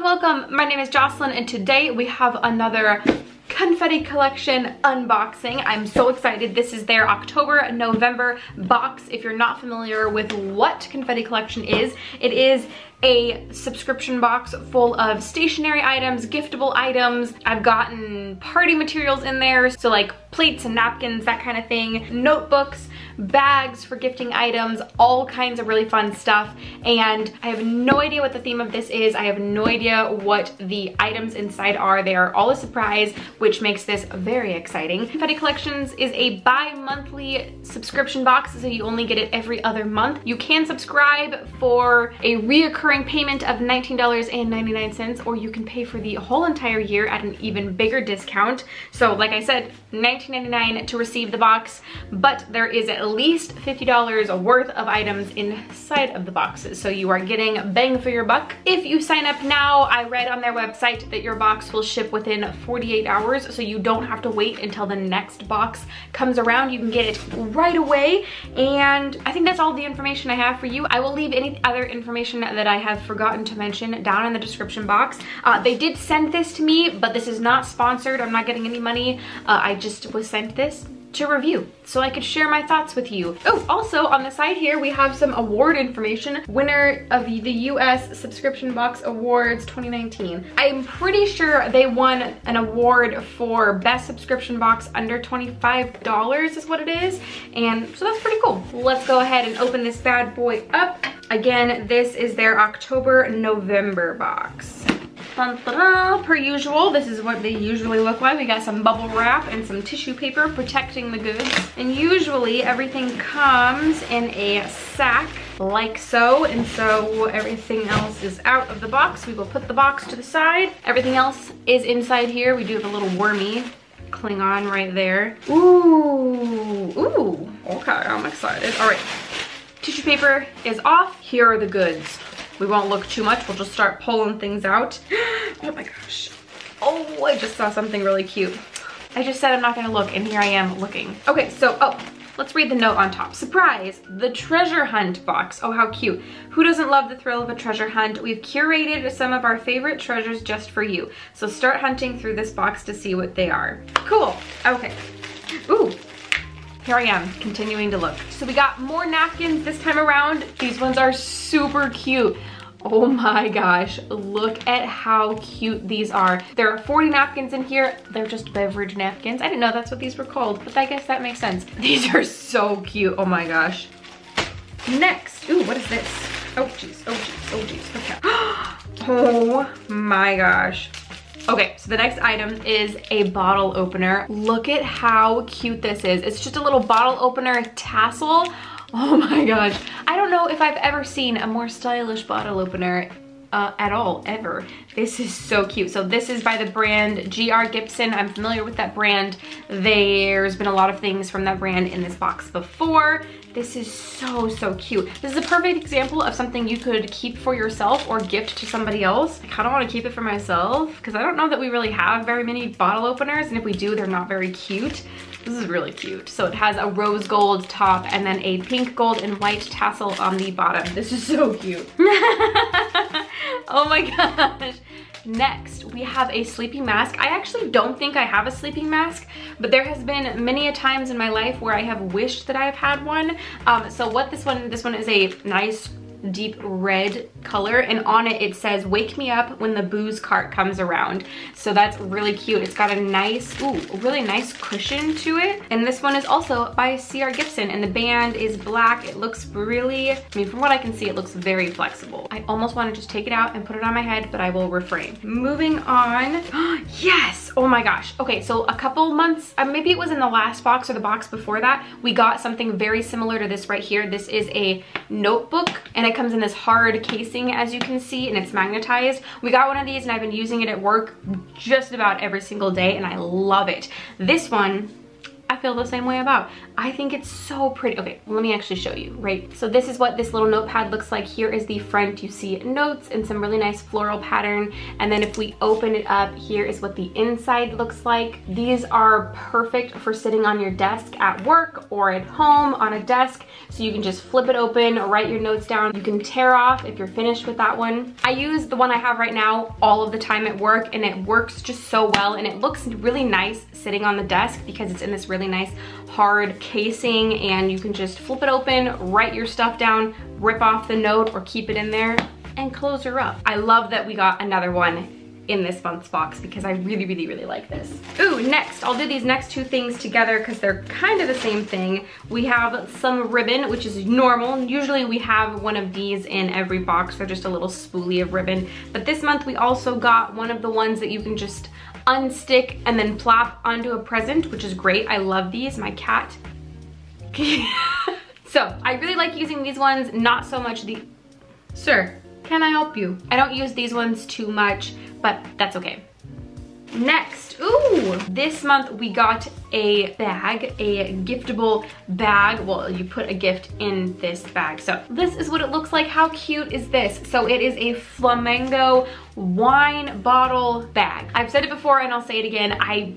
welcome. My name is Jocelyn and today we have another Confetti collection unboxing. I'm so excited. This is their October-November box. If you're not familiar with what Confetti collection is, it is a subscription box full of stationery items, giftable items. I've gotten party materials in there, so like plates and napkins, that kind of thing, notebooks, bags for gifting items, all kinds of really fun stuff. And I have no idea what the theme of this is. I have no idea what the items inside are. They are all a surprise, which makes this very exciting. Confetti Collections is a bi-monthly subscription box, so you only get it every other month. You can subscribe for a reoccurring payment of $19.99, or you can pay for the whole entire year at an even bigger discount. So like I said, $19.99 to receive the box, but there is at least $50 worth of items inside of the boxes, so you are getting bang for your buck. If you sign up now, I read on their website that your box will ship within 48 hours, so you don't have to wait until the next box comes around. You can get it right away, and I think that's all the information I have for you. I will leave any other information that I have forgotten to mention down in the description box. They did send this to me, but this is not sponsored. I'm not getting any money. I just was sent this to review so I could share my thoughts with you. Oh, also on the side here we have some award information. Winner of the US Subscription Box Awards 2019. I'm pretty sure they won an award for best subscription box under $25 is what it is, and so that's pretty cool. Let's go ahead and open this bad boy up. Again, this is their October-November box. Dun, dun, dun. Per usual, this is what they usually look like. We got some bubble wrap and some tissue paper protecting the goods. And usually everything comes in a sack like so, and so everything else is out of the box. We will put the box to the side. Everything else is inside here. We do have a little wormy Klingon right there. Ooh, okay, I'm excited. All right, tissue paper is off. Here are the goods. We won't look too much, we'll just start pulling things out. Oh my gosh. Oh, I just saw something really cute. I just said I'm not gonna look, and here I am looking. Okay, so, let's read the note on top. Surprise, the treasure hunt box. Oh, how cute. Who doesn't love the thrill of a treasure hunt? We've curated some of our favorite treasures just for you. So start hunting through this box to see what they are. Cool, okay. Ooh. Here I am, continuing to look. So we got more napkins this time around. These ones are super cute. Oh my gosh, look at how cute these are. There are 40 napkins in here. They're just beverage napkins. I didn't know that's what these were called, but I guess that makes sense. These are so cute, oh my gosh. Next, ooh, what is this? Oh geez, oh geez, oh geez, okay. Oh my gosh. Okay, so the next item is a bottle opener. Look at how cute this is. It's just a little bottle opener tassel. Oh my gosh. I don't know if I've ever seen a more stylish bottle opener at all, ever. This is so cute. So this is by the brand G.R. Gibson. I'm familiar with that brand. There's been a lot of things from that brand in this box before. This is so, so cute. This is a perfect example of something you could keep for yourself or gift to somebody else. I kind of want to keep it for myself because I don't know that we really have very many bottle openers, and if we do, they're not very cute. This is really cute. So it has a rose gold top and then a pink, gold, and white tassel on the bottom. This is so cute. Oh my gosh. Next, we have a sleeping mask. I actually don't think I have a sleeping mask, but there has been many a times in my life where I have wished that I've had one. So what this one is a nice deep red color, and on it it says wake me up when the booze cart comes around. So that's really cute. It's got a nice, really nice cushion to it. And this one is also by C.R. Gibson, and the band is black. It looks really, I mean, from what I can see, it looks very flexible. I almost want to just take it out and put it on my head, but I will refrain. Moving on. Yes, oh my gosh. Okay, so a couple months, maybe it was in the last box or the box before that, we got something very similar to this right here. This is a notebook, and it comes in this hard casing, as you can see, and it's magnetized. We got one of these and I've been using it at work just about every single day, and I love it. This one, I feel the same way about. I think it's so pretty. Okay, well, let me actually show you, right? So this is what this little notepad looks like. Here is the front. You see notes and some really nice floral pattern. And then if we open it up, here is what the inside looks like. These are perfect for sitting on your desk at work or at home on a desk. So you can just flip it open, write your notes down. You can tear off if you're finished with that one. I use the one I have right now all of the time at work, and it works just so well, and it looks really nice sitting on the desk because it's in this really nice hard casing, and you can just flip it open, write your stuff down, rip off the note or keep it in there, and close her up. I love that we got another one in this month's box because I really, really, really like this. Ooh, next, I'll do these next two things together because they're kind of the same thing. We have some ribbon, which is normal. Usually we have one of these in every box. They're just a little spoolie of ribbon. But this month we also got one of the ones that you can just unstick and then plop onto a present, which is great. I love these. My cat. So I really like using these ones, not so much the... Sir, can I help you? I don't use these ones too much, but that's okay. Next, ooh, this month we got a bag, a giftable bag. Well, you put a gift in this bag. So this is what it looks like. How cute is this? So it is a flamingo wine bottle bag. I've said it before and I'll say it again. I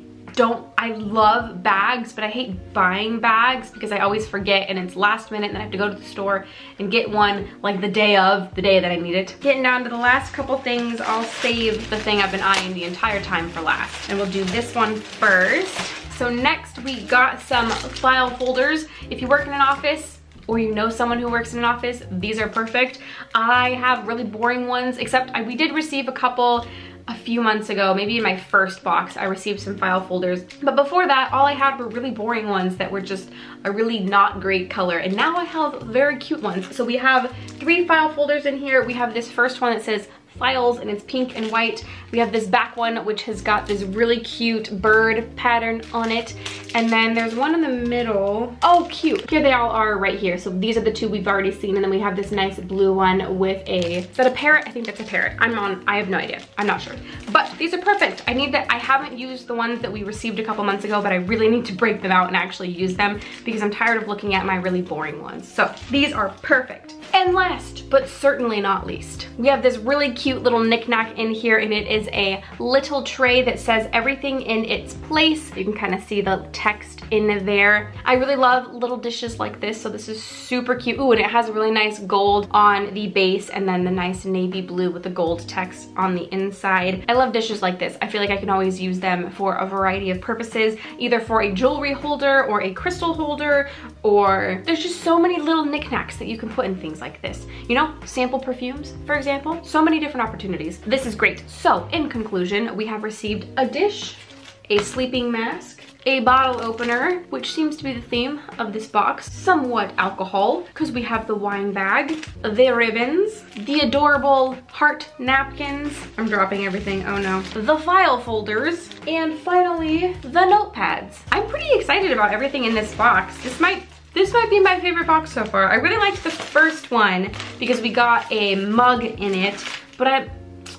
love bags, but I hate buying bags because I always forget and it's last minute and then I have to go to the store and get one like the day that I need it. Getting down to the last couple things, I'll save the thing I've been eyeing the entire time for last. And we'll do this one first. So next we got some file folders. If you work in an office, or you know someone who works in an office, these are perfect. I have really boring ones, except we did receive a couple a few months ago, maybe in my first box, I received some file folders. But before that, all I had were really boring ones that were just a really not great color. And now I have very cute ones. So we have 3 file folders in here. We have this first one that says files and it's pink and white. We have this back one which has got this really cute bird pattern on it, and then there's one in the middle. Oh, cute. Here they all are right here. So these are the 2 we've already seen, and then we have this nice blue one with a, is that a parrot? I think that's a parrot. I have no idea. I'm not sure. But these are perfect. I haven't used the ones that we received a couple months ago, but I really need to break them out and actually use them because I'm tired of looking at my really boring ones. So these are perfect. And last, but certainly not least, we have this really cute little knickknack in here, and it is a little tray that says everything in its place. You can kind of see the text in there. I really love little dishes like this, so this is super cute. Ooh, and it has a really nice gold on the base and then the nice navy blue with the gold text on the inside. I love dishes like this. I feel like I can always use them for a variety of purposes, either for a jewelry holder or a crystal holder, or there's just so many little knickknacks that you can put in things like this. You know, sample perfumes, for example. So many different opportunities. This is great. So in conclusion, we have received a dish, a sleeping mask, a bottle opener, which seems to be the theme of this box, somewhat alcohol, because we have the wine bag, the ribbons, the adorable heart napkins, I'm dropping everything, oh no, the file folders, and finally, the notepads. I'm pretty excited about everything in this box. This might be my favorite box so far. I really liked the first one because we got a mug in it, but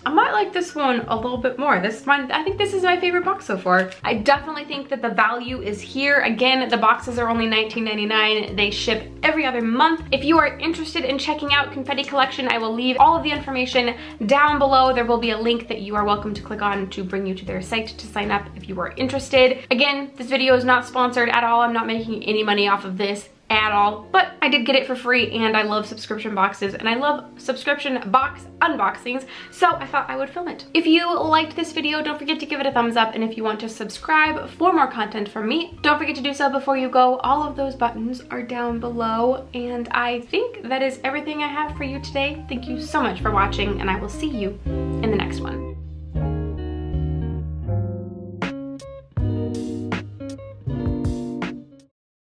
I might like this one a little bit more. I think this is my favorite box so far. I definitely think that the value is here. Again, the boxes are only $19.99. They ship every other month. If you are interested in checking out Confetti Collection, I will leave all of the information down below. There will be a link that you are welcome to click on to bring you to their site to sign up if you are interested. Again, this video is not sponsored at all. I'm not making any money off of this at all, but I did get it for free, and I love subscription boxes and I love subscription box unboxings, so I thought I would film it. If you liked this video, don't forget to give it a thumbs up, and if you want to subscribe for more content from me, don't forget to do so before you go. All of those buttons are down below, and I think that is everything I have for you today. Thank you so much for watching, and I will see you in the next one.